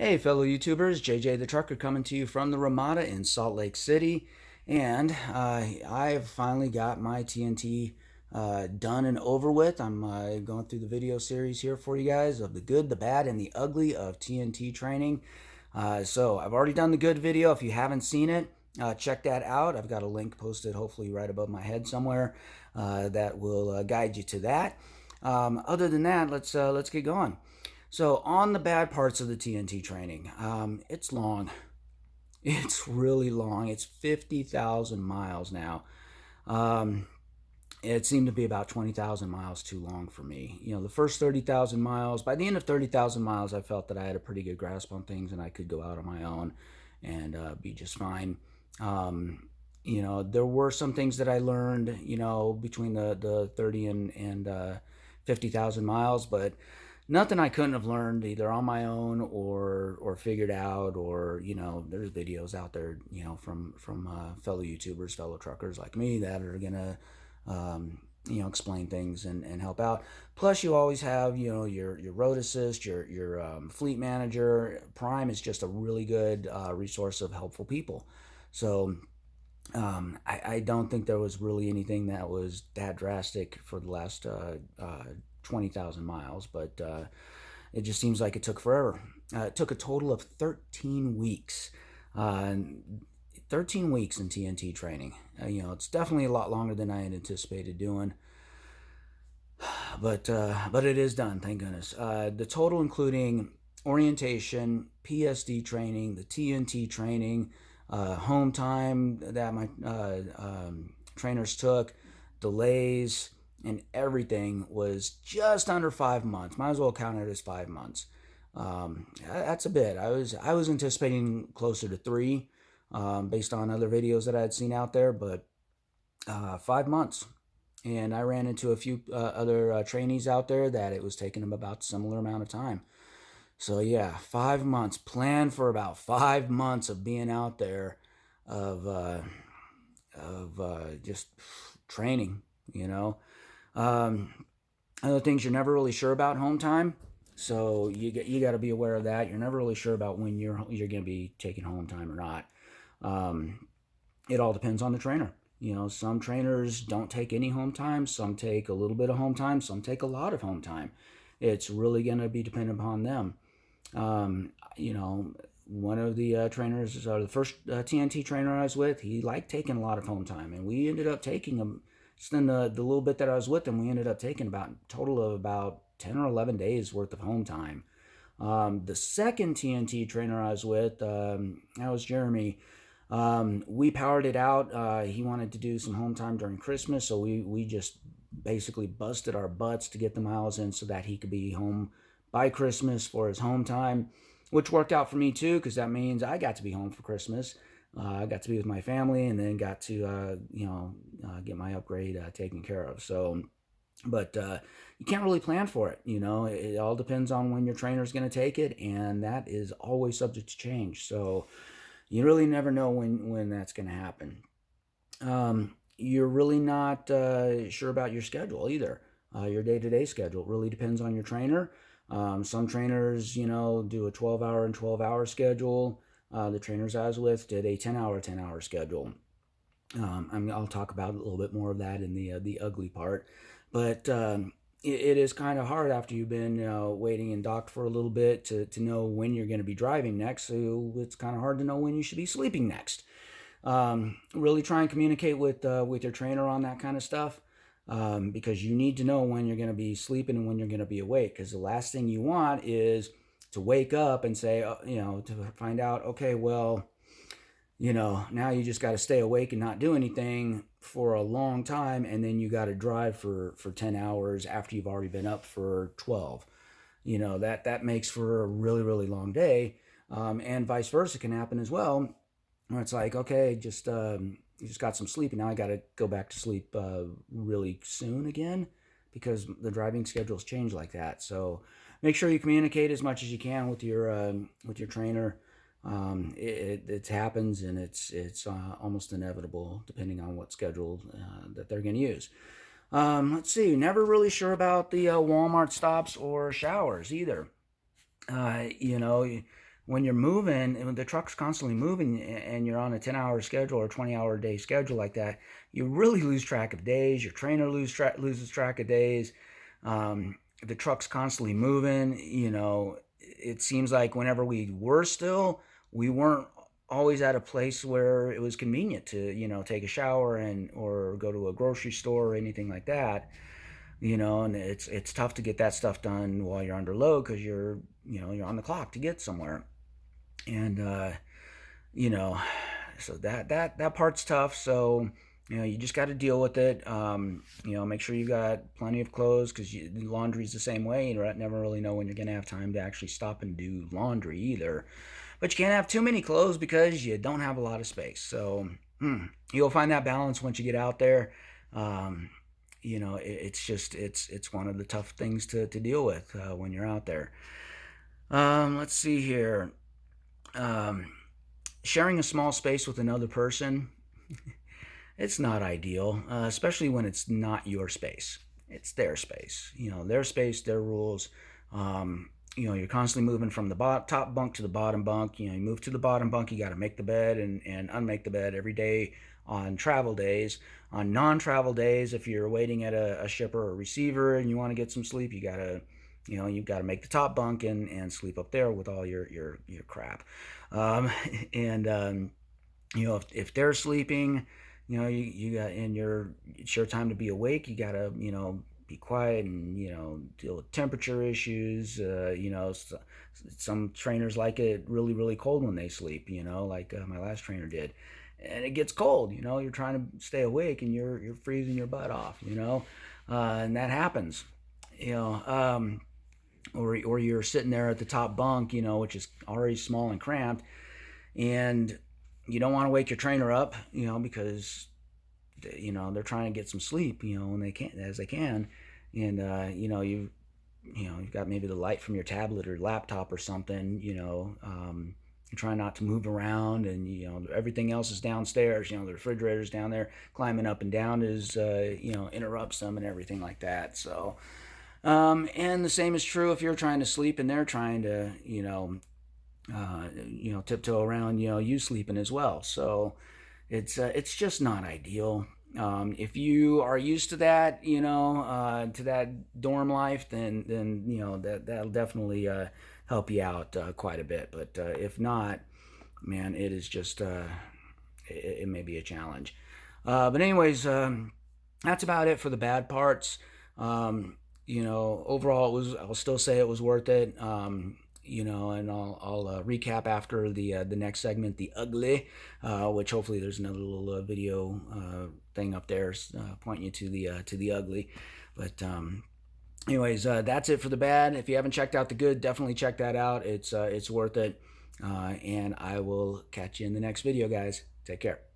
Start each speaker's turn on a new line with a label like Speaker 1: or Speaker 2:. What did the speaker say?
Speaker 1: Hey, fellow YouTubers, JJ the Trucker coming to you from the Ramada in Salt Lake City. And I've finally got my TNT done and over with. I'm going through the video series here for you guys of the good, the bad, and the ugly of TNT training. So I've already done the good video. If you haven't seen it, check that out. I've got a link posted hopefully right above my head somewhere that will guide you to that. Other than that, let's get going. So on the bad parts of the TNT training, it's long. It's really long. It's 50,000 miles now. Um, it seemed to be about 20,000 miles too long for me. You know, the first 30,000 miles, by the end of 30,000 miles, I felt that I had a pretty good grasp on things and I could go out on my own and be just fine. There were some things that I learned, between the 30 and 50,000 miles, but nothing I couldn't have learned either on my own or figured out, or there's videos out there from fellow YouTubers, fellow truckers like me that are gonna explain things and help out. Plus, you always have your road assist, your fleet manager. Prime is just a really good resource of helpful people. So I don't think there was really anything that was that drastic for the last 20,000 miles, but it just seems like it took forever. It took a total of 13 weeks. Uh, 13 weeks in TNT training. It's definitely a lot longer than I had anticipated doing, but it is done, thank goodness. The total, including orientation, PSD training, the TNT training, home time that my trainers took, delays, and everything was just under 5 months. Might as well count it as 5 months. That's a bit. I was anticipating closer to three, based on other videos that I had seen out there, but 5 months. And I ran into a few other trainees out there that it was taking them about a similar amount of time. So yeah, 5 months. Plan for about 5 months of being out there, of just training. Other things, you're never really sure about home time, so you got to be aware of that. You're never really sure about when you're going to be taking home time or not. It all depends on the trainer. Some trainers don't take any home time, some take a little bit of home time, some take a lot of home time. It's really going to be dependent upon them. One of the trainers, the first TNT trainer I was with, he liked taking a lot of home time, and we ended up taking him. Just in the little bit that I was with him, we ended up taking about a total of about 10 or 11 days worth of home time. The second TNT trainer I was with, that was Jeremy. We powered it out. He wanted to do some home time during Christmas, so we just basically busted our butts to get the miles in so that he could be home by Christmas for his home time, which worked out for me too, because that means I got to be home for Christmas. I got to be with my family, and then got to get my upgrade taken care of. So, but you can't really plan for it. It all depends on when your trainer is going to take it, and that is always subject to change. So you really never know when that's going to happen. You're really not sure about your schedule either. Your day-to-day schedule really depends on your trainer. Some trainers, do a 12-hour and 12-hour schedule. The trainers I was with did a 10-hour schedule. I'll talk about a little bit more of that in the ugly part, but it is kind of hard after you've been waiting and docked for a little bit to know when you're going to be driving next. So it's kind of hard to know when you should be sleeping next. Really try and communicate with your trainer on that kind of stuff, because you need to know when you're going to be sleeping and when you're going to be awake. Because the last thing you want is to wake up and say, to find out, okay, well, now you just got to stay awake and not do anything for a long time, and then you got to drive for 10 hours after you've already been up for 12. That makes for a really, really long day, and vice versa can happen as well, where it's like, okay, you just got some sleep, and now I got to go back to sleep really soon again, because the driving schedules change like that. So make sure you communicate as much as you can with your trainer. It happens, and it's almost inevitable depending on what schedule that they're going to use. Let's see. Never really sure about the Walmart stops or showers either. when you're moving and the truck's constantly moving and you're on a 10-hour schedule or 20-hour day schedule like that, you really lose track of days. Your trainer loses track of days. The truck's constantly moving. It seems like whenever we were still, we weren't always at a place where it was convenient to, take a shower and or go to a grocery store or anything like that. And it's tough to get that stuff done while you're under load because you're on the clock to get somewhere. And you know, so that part's tough. So you just got to deal with it. Make sure you got plenty of clothes because laundry's the same way. You never really know when you're gonna have time to actually stop and do laundry either. But you can't have too many clothes because you don't have a lot of space. So you'll find that balance once you get out there. It's one of the tough things to deal with when you're out there. Let's see here. Sharing a small space with another person, it's not ideal, especially when it's not your space. It's their space. Their space, their rules. You're constantly moving from the top bunk to the bottom bunk. You move to the bottom bunk, you got to make the bed and unmake the bed every day on travel days. On non-travel days, if you're waiting at a shipper or receiver and you want to get some sleep, you've got to make the top bunk and sleep up there with all your crap. If they're sleeping, you got and it's your time to be awake. You got to be quiet and deal with temperature issues. Some trainers like it really really cold when they sleep. Like my last trainer did, and it gets cold. You're trying to stay awake and you're freezing your butt off. And that happens. Or you're sitting there at the top bunk, which is already small and cramped, and you don't want to wake your trainer up, because they're trying to get some sleep, when they can, as they can, and you've got maybe the light from your tablet or laptop or something, you're trying not to move around, and everything else is downstairs. The refrigerator's down there, climbing up and down is interrupts them and everything like that. So. And the same is true if you're trying to sleep and they're trying to, tiptoe around, you sleeping as well. So it's just not ideal. If you are used to that, to that dorm life, then that'll definitely help you out quite a bit. But if not, man, it is just it may be a challenge. But anyways, that's about it for the bad parts. Overall, I'll still say it was worth it. And I'll recap after the next segment, the ugly, which hopefully there's another little video thing up there pointing you to the ugly. But anyways, that's it for the bad. If you haven't checked out the good, definitely check that out. It's worth it. And I will catch you in the next video, guys. Take care.